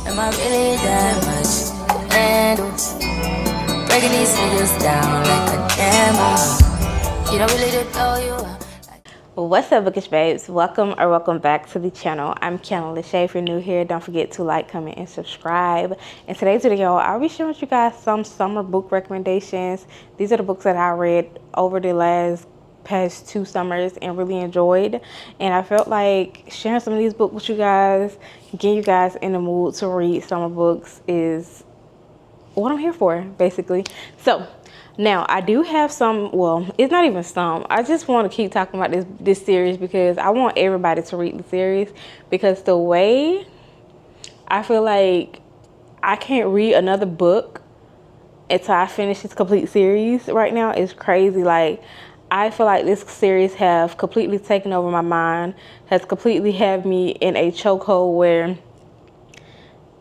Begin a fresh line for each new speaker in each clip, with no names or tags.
Am I really that much to handle? Breaking these niggas down like a camel. You don't really know you are.
What's up, bookish babes? Welcome back to the channel. I'm Kiana Lashay. If you're new here, don't forget to like, comment, and subscribe. In today's video, I'll be sharing with you guys some summer book recommendations. These are the books that I read over the past 2 summers and really enjoyed, and I felt like sharing some of these books with you guys, getting you guys in the mood to read summer books is what I'm here for, basically. So now I do have some, well, it's not even some, I just want to keep talking about this series because I want everybody to read the series, because the way I feel like I can't read another book until I finish this complete series right now is crazy. Like, I feel like this series have completely taken over my mind, has completely had me in a chokehold where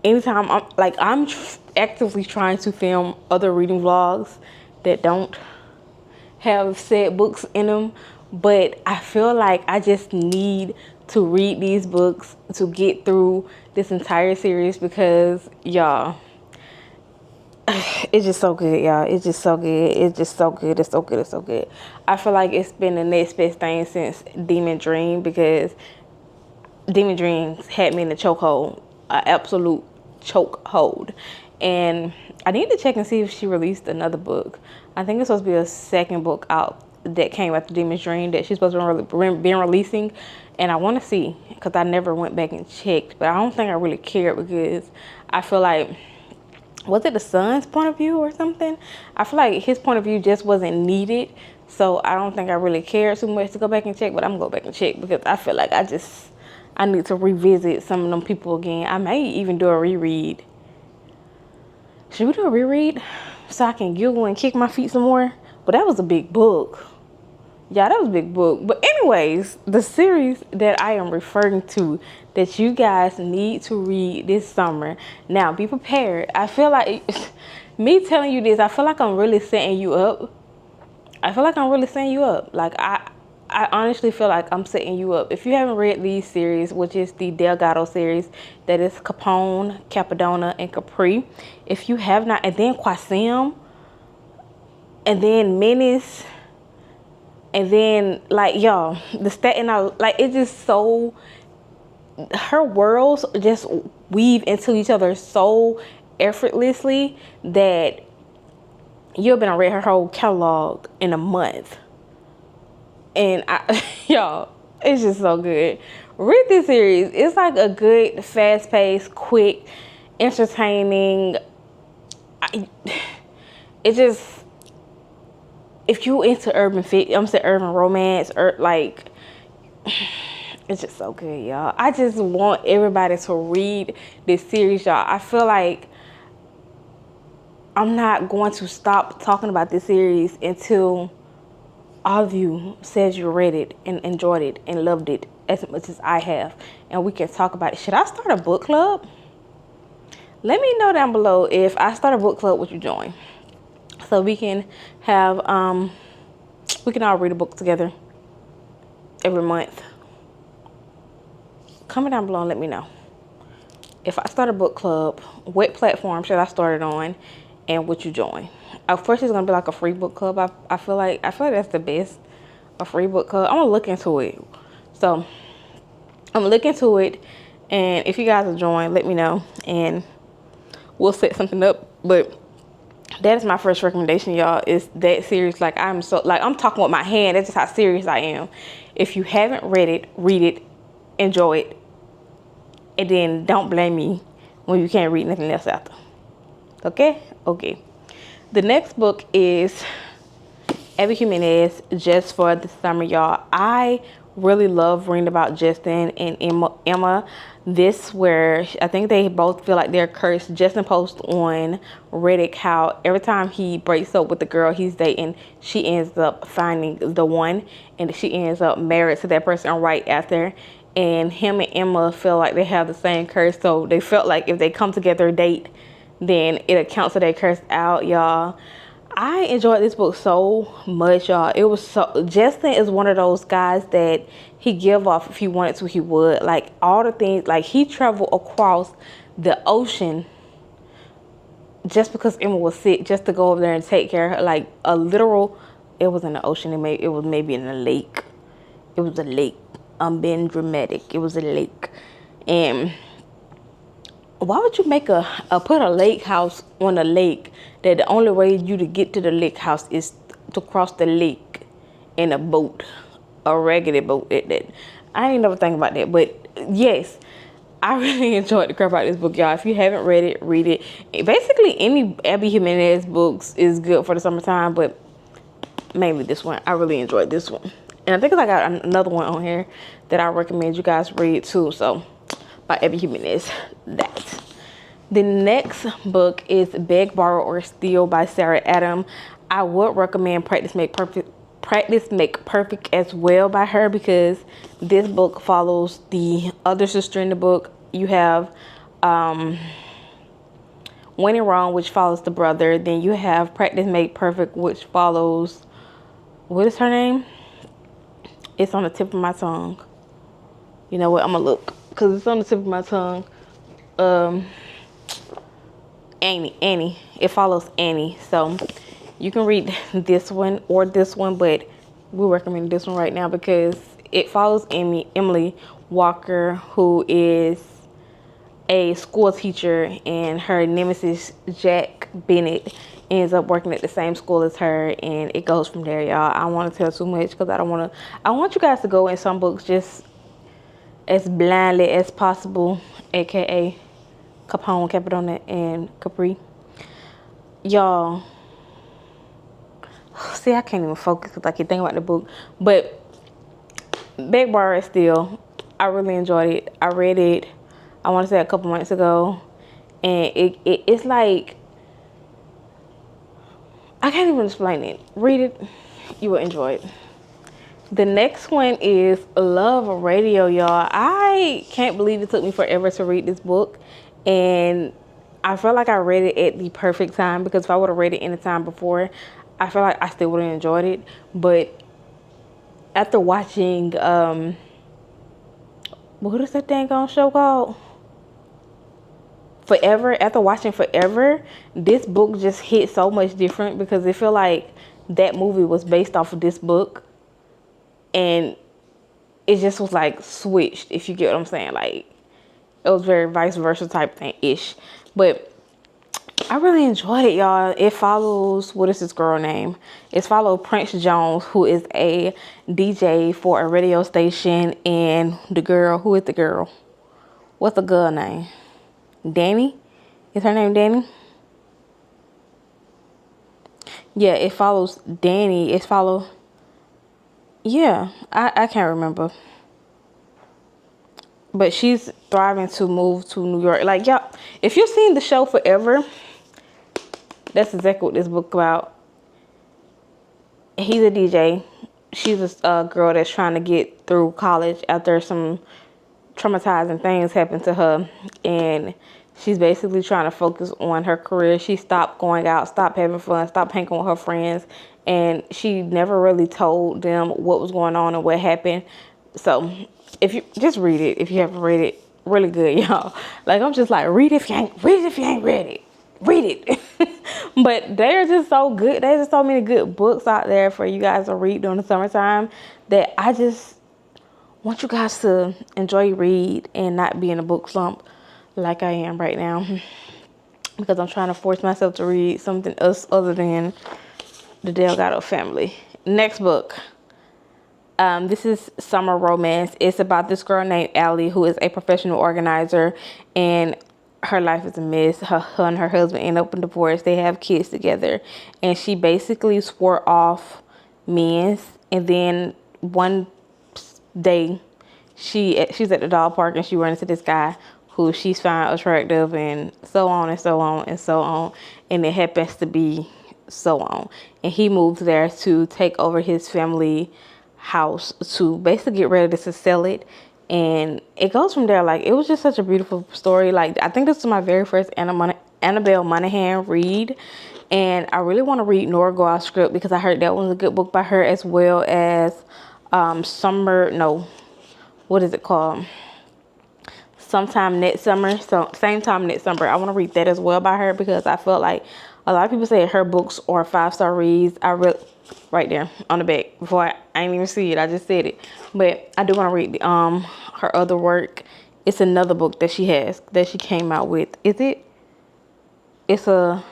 anytime I'm actively trying to film other reading vlogs that don't have said books in them, but I feel like I just need to read these books to get through this entire series, because y'all, it's just so good, y'all. It's just so good. It's just so good. It's so good. It's so good. I feel like it's been the next best thing since Demon Dream, because Demon Dreams had me in the chokehold, an absolute chokehold. And I need to check and see if she released another book. I think it's supposed to be a second book out that came after Demon's Dream that she's supposed to be releasing. And I want to see, because I never went back and checked. But I don't think I really cared, because I feel like, was it the son's point of view or something? I feel like his point of view just wasn't needed. So I don't think I really cared too much to go back and check. But I'm going to go back and check, because I feel like I need to revisit some of them people again. I may even do a reread. Should we do a reread so I can giggle and kick my feet some more? But that was a big book. Yeah, that was a big book. But anyways, the series that I am referring to that you guys need to read this summer. Now, be prepared. I feel like me telling you this, I feel like I'm really setting you up. Like, I honestly feel like I'm setting you up. If you haven't read these series, which is the Delgado series, that is Capone, Capadonna, and Capri. If you have not, and then Quasim, and then Menace, and then, like, y'all, the Staten Island, like, it's just so, her worlds just weave into each other so effortlessly that you've been read her whole catalog in a month. And y'all, it's just so good. Read this series. It's like a good, fast-paced, quick, entertaining. It just, if you into urban romance, or like, it's just so good, y'all. I just want everybody to read this series, y'all. I feel like I'm not going to stop talking about this series until all of you says you read it and enjoyed it and loved it as much as I have, and we can talk about it. Should I start a book club? Let me know down below if I start a book club, would you join? So we can have we can all read a book together every month. Comment down below and let me know. If I start a book club, what platform should I start it on, and would you join? First, it's gonna be like a free book club. I feel like that's the best, a free book club. I'm gonna look into it. So I'm gonna look into it, and if you guys will join, let me know, and we'll set something up. But that is my first recommendation, y'all. Is that series. Like, I'm talking with my hand. That's just how serious I am. If you haven't read it, read it, enjoy it, and then don't blame me when you can't read nothing else after. Okay? The next book is Abby Jimenez, Just for the Summer, y'all. I really love reading about Justin and Emma. This where I think they both feel like they're cursed. Justin posts on Reddit how every time he breaks up with the girl he's dating, she ends up finding the one, and she ends up married to that person right after. And him and Emma feel like they have the same curse, so they felt like if they come together, date, then it cancel their curse out, y'all. I enjoyed this book so much, y'all. It was so, Justin is one of those guys that he give off if he wanted to, he would. Like, all the things, like, he traveled across the ocean, just because Emma was sick, just to go over there and take care of her, like a literal, it was in the ocean. It was maybe in a lake. It was a lake. I'm being dramatic. It was a lake. And why would you make put a lake house on a lake that the only way you to get to the lake house is to cross the lake in a boat, a raggedy boat at that. I ain't never think about that, but yes, I really enjoyed the crap out of this book, y'all. If you haven't read it, read it. Basically, any Abby Jimenez books is good for the summertime, but mainly this one. I really enjoyed this one. And I think I got another one on here that I recommend you guys read too. So, by Abby Jimenez. That. The next book is Beg, Borrow, or Steal by Sarah Adam. I would recommend Practice Make Perfect as well by her, because this book follows the other sister in the book. You have When in Wrong, which follows the brother. Then you have Practice Make Perfect, which follows, what is her name? It's on the tip of my tongue. You know what? I'm gonna look, because it's on the tip of my tongue. Annie. It follows Annie. So you can read this one or this one, but we recommend this one right now because it follows Emily Walker, who is a school teacher, and her nemesis Jack Bennett ends up working at the same school as her, and it goes from there, y'all. I don't want to tell too much because I want you guys to go in some books just as blindly as possible, aka Capone, Capadonna, and Capri. Y'all, see, I can't even focus because I keep thinking about the book. But Beg, Borrow, or Steal, I really enjoyed it. I read it, I want to say a couple months ago, and it's like, I can't even explain it. Read it, you will enjoy it. The next one is Love Radio, y'all. I can't believe it took me forever to read this book, and I feel like I read it at the perfect time, because if I would have read it any time before, I feel like I still would have enjoyed it. But after watching, what is that dang on show called? Forever. After watching Forever, this book just hit so much different, because it feel like that movie was based off of this book, and it just was like switched, if you get what I'm saying. Like, it was very vice versa type thing ish. But I really enjoyed it, y'all. It follows, what is this girl name? It's followed Prince Jones, who is a DJ for a radio station, and the girl, who is the girl? What's the girl name? Danny? Is her name Danny? Yeah, it follows Danny. Yeah, I can't remember. But she's thriving to move to New York. Like, y'all, if you've seen the show Forever, that's exactly what this book about. He's a DJ. She's a girl that's trying to get through college after some traumatizing things happened to her. And she's basically trying to focus on her career. She stopped going out, stopped having fun, stopped hanging with her friends. And she never really told them what was going on and what happened. So if you just read it, if you haven't read it, really good, y'all. Like, I'm just like, read it if you ain't read it. Read it. But they're just so good. There's just so many good books out there for you guys to read during the summertime that I just want you guys to enjoy read and not be in a book slump like I am right now, because I'm trying to force myself to read something else other than the Delgado family. Next book. This is Summer Romance. It's about this girl named Allie, who is a professional organizer, and her life is a mess. Her and her husband end up in divorce. They have kids together, and she basically swore off men. And then one day, she's at the dog park, and she runs into this guy who she's found attractive, and so on and so on and so on. And it happens to be so on. And he moves there to take over his family house to basically get ready to sell it. And it goes from there. Like, it was just such a beautiful story. Like, I think this is my very first Annabel Monaghan read, and I really want to read Nora Gold's script, because I heard that was a good book by her, as well as Summer sometime next summer. So same time next summer. I want to read that as well by her, because I felt like a lot of people say her books are 5-star reads. I really, right there on the back, before I ain't even see it, I just said it. But I do want to read her other work. It's another book that she has, that she came out with. Is it? It's a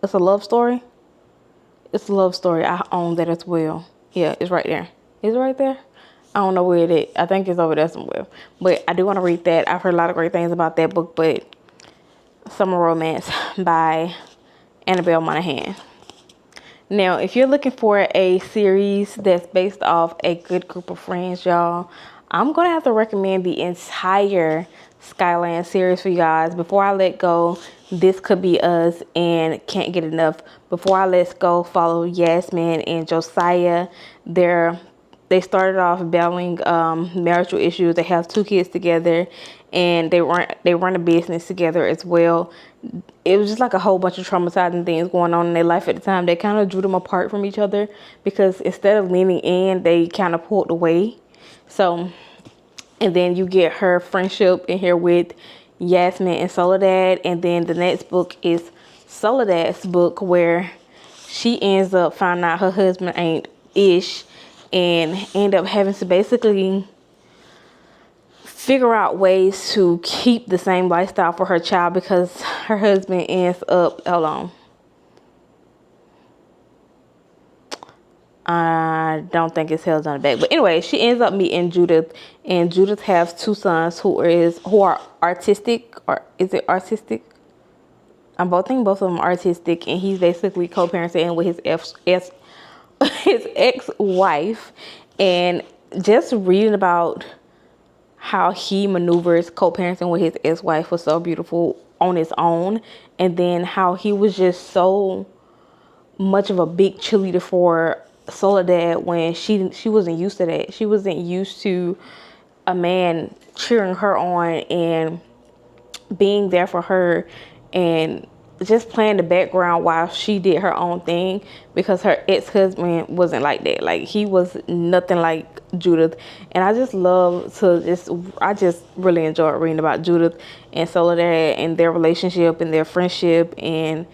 love story. It's a love story. I own that as well. Yeah, it's right there. Is it right there? I don't know where it is. I think it's over there somewhere. But I do want to read that. I've heard a lot of great things about that book. But Summer Romance by Annabel Monaghan. Now, if you're looking for a series that's based off a good group of friends, y'all, I'm going to have to recommend the entire Skyland series for you guys. Before I let go, This Could Be Us and Can't Get Enough. Before I let go, follow Yasmin and Josiah. They started off battling marital issues. They have 2 kids together, and they run a business together as well. It was just like a whole bunch of traumatizing things going on in their life at the time. They kind of drew them apart from each other, because instead of leaning in, they kind of pulled away. So, and then you get her friendship in here with Yasmin and Soledad. And then the next book is Soledad's book, where she ends up finding out her husband ain't ish, and end up having to basically figure out ways to keep the same lifestyle for her child, because her husband ends up, hold on, I don't think it's held on the back, but anyway, she ends up meeting Judith, and Judith has 2 sons who are artistic, or is it artistic? I'm thinking both of them are artistic, and he's basically co-parenting with his ex-wife. And just reading about how he maneuvers co-parenting with his ex-wife was so beautiful on its own. And then how he was just so much of a big cheerleader for Soledad when she wasn't used to that. She wasn't used to a man cheering her on and being there for her, and just playing the background while she did her own thing, because her ex-husband wasn't like that. Like, he was nothing like Judith. And I just really enjoyed reading about Judith and Soledad and their relationship and their friendship, and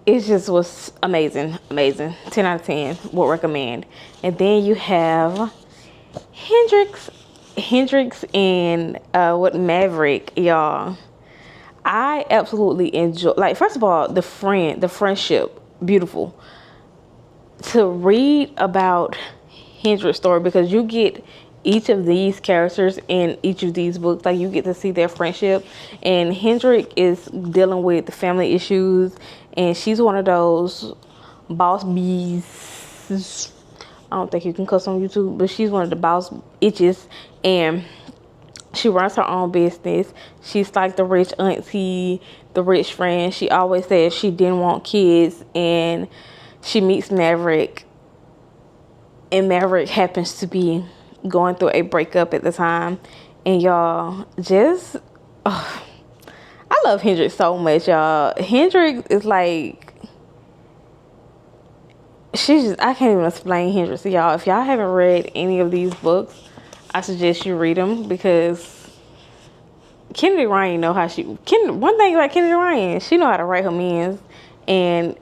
it just was amazing. 10 out of 10 would recommend. And then you have Hendrix and Maverick, y'all. I absolutely enjoy, like, first of all, the friendship, beautiful. To read about Hendrix's story, because you get each of these characters in each of these books, like, you get to see their friendship. And Hendrix is dealing with family issues, and she's one of those boss bees. I don't think you can cuss on YouTube, but she's one of the boss itches, and she runs her own business. She's like the rich auntie, the rich friend. She always says she didn't want kids, and she meets Maverick, and Maverick happens to be going through a breakup at the time. And y'all, I love Hendrix so much, y'all. Hendrix is like, I can't even explain Hendrix to y'all. If y'all haven't read any of these books, I suggest you read them, because Kennedy Ryan one thing about Kennedy Ryan, she know how to write her mans. And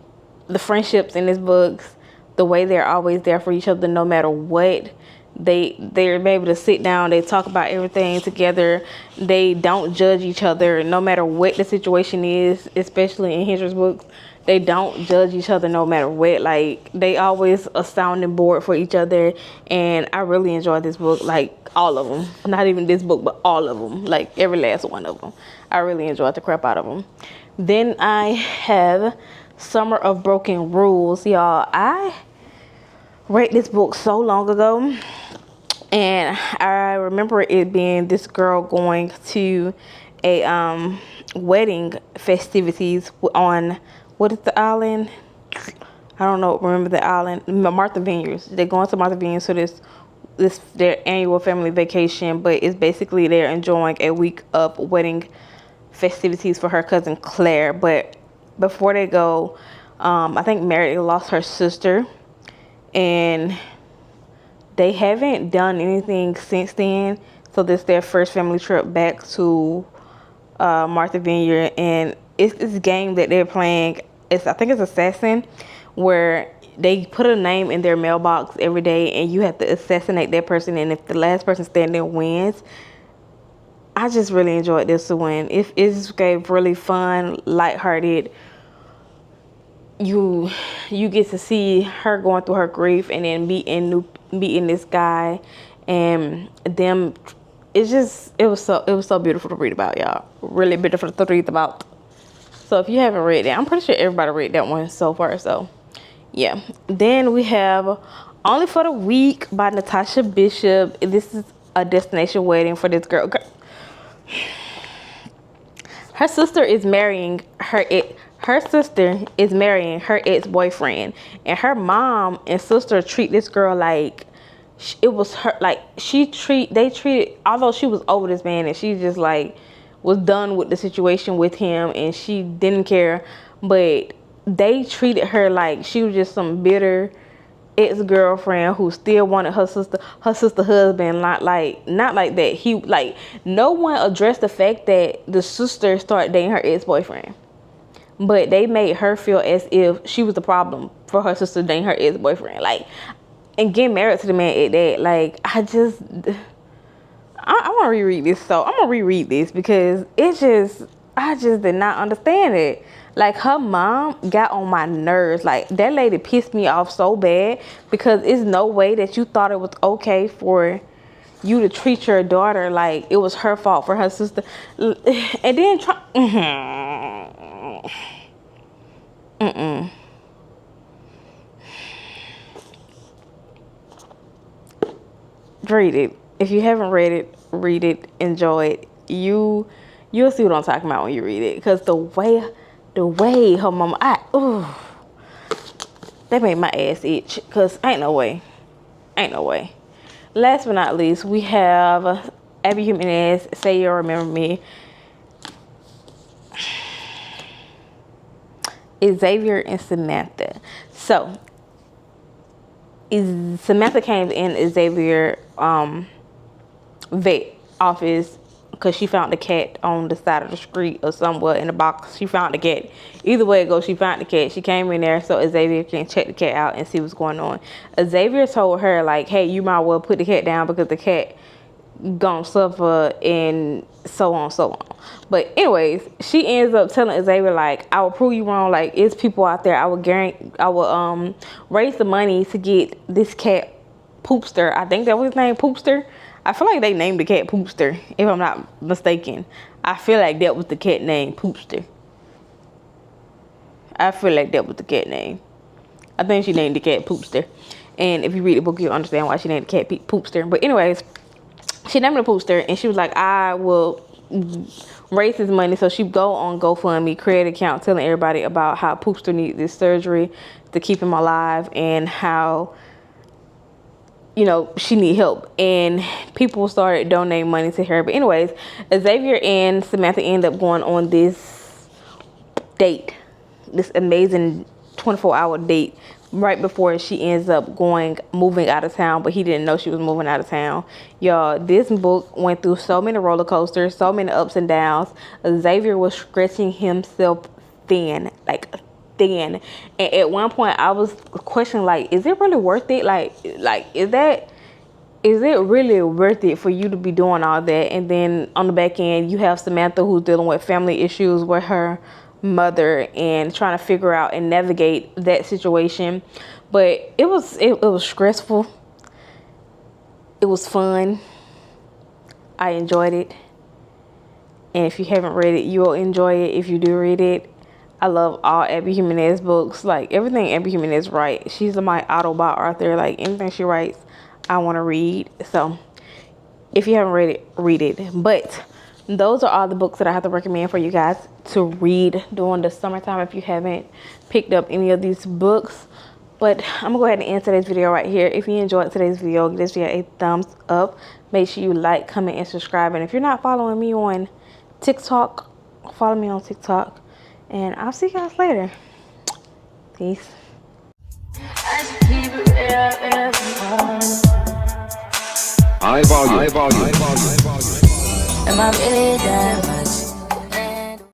the friendships in these books, the way they're always there for each other no matter what. They're able to sit down, they talk about everything together. They don't judge each other no matter what the situation is, especially in Hendrix's books. They don't judge each other no matter what. Like, they always a sounding board for each other. And I really enjoyed this book, like, all of them. Not even this book, but all of them. Like, every last one of them. I really enjoyed the crap out of them. Then I have Summer of Broken Rules, y'all. I read this book so long ago, and I remember it being this girl going to a wedding festivities on, what is the island? I don't know. Remember the island? Martha Vineyards. They're going to Martha Vineyards for this their annual family vacation, but it's basically they're enjoying a week of wedding festivities for her cousin Claire. But before they go, I think Mary lost her sister, and they haven't done anything since then. So this is their first family trip back to Martha Vineyard, and it's this game that they're playing. I think it's Assassin, where they put a name in their mailbox every day, and you have to assassinate that person, and if the last person standing wins. I just really enjoyed this one. It's really fun, lighthearted. You get to see her going through her grief, and then meeting this guy, and them. It was so beautiful to read about, y'all. Really beautiful to read about. So if you haven't read it, I'm pretty sure everybody read that one so far. So yeah. Then we have Only for the Week by Natasha Bishop. This is a destination wedding for this girl. Her sister is marrying her ex-boyfriend, and her mom and sister treat this girl like it was her. Like they treated, although she was over this man and she just like was done with the situation with him and she didn't care, but they treated her like she was just some bitter ex-girlfriend who still wanted her sister husband. Not like that. He like no one addressed the fact that the sister started dating her ex-boyfriend, but they made her feel as if she was the problem for her sister dating her ex-boyfriend, like, and getting married to the man at that. Like, I want to reread this, so I'm gonna reread this because I just did not understand it. Like, her mom got on my nerves. Like, that lady pissed me off so bad because it's no way that you thought it was okay for you to treat your daughter like it was her fault for her sister, and then try. Read it. If you haven't read it, read it. Enjoy it. You'll see what I'm talking about when you read it. Because the way her mama, they made my ass itch. Because ain't no way. Last but not least, we have Abby Jimenez, Say You'll Remember Me. Xavier and Samantha. So Samantha came in Xavier vet office because she found the cat on the side of the street or somewhere in the box. She found the cat. Either way it goes, she found the cat. She came in there so Xavier can check the cat out and see what's going on. Xavier told her, like, hey, you might well put the cat down because the cat gonna suffer and so on. But anyways, she ends up telling Xavier, like, I will prove you wrong. Like, it's people out there. I will raise the money to get this cat Poopster. I think that was his name, Poopster. I feel like they named the cat Poopster, if I'm not mistaken. I feel like that was the cat name, Poopster. I think she named the cat Poopster. And if you read the book, you'll understand why she named the cat Poopster. But anyways, she named the Poopster, and she was like, I will raise his money. So she go on GoFundMe, create an account telling everybody about how Poopster needs this surgery to keep him alive and how, you know, she need help. And people started donating money to her. But anyways, Xavier and Samantha end up going on this date, this amazing 24-hour date, right before she ends up moving out of town. But he didn't know she was moving out of town. Y'all, this book went through so many roller coasters, so many ups and downs. Xavier was stretching himself thin. And at one point I was questioning, like, is it really worth it? Like is it really worth it for you to be doing all that? And then on the back end, you have Samantha, who's dealing with family issues with her mother and trying to figure out and navigate that situation. But it was stressful. It was fun. I enjoyed it. And if you haven't read it, you will enjoy it if you do read it. I love all Abby Jimenez books. Like, everything Abby Jimenez writes, she's my Autobot author. Like, anything she writes, I want to read. So if you haven't read it, read it. But those are all the books that I have to recommend for you guys to read during the summertime if you haven't picked up any of these books. But I'm gonna go ahead and end today's video right here. If you enjoyed today's video, give this video a thumbs up. Make sure you like, comment, and subscribe. And if you're not following me on TikTok, follow me on TikTok. And I'll see you guys later. Peace.
High volume. Am I really that much?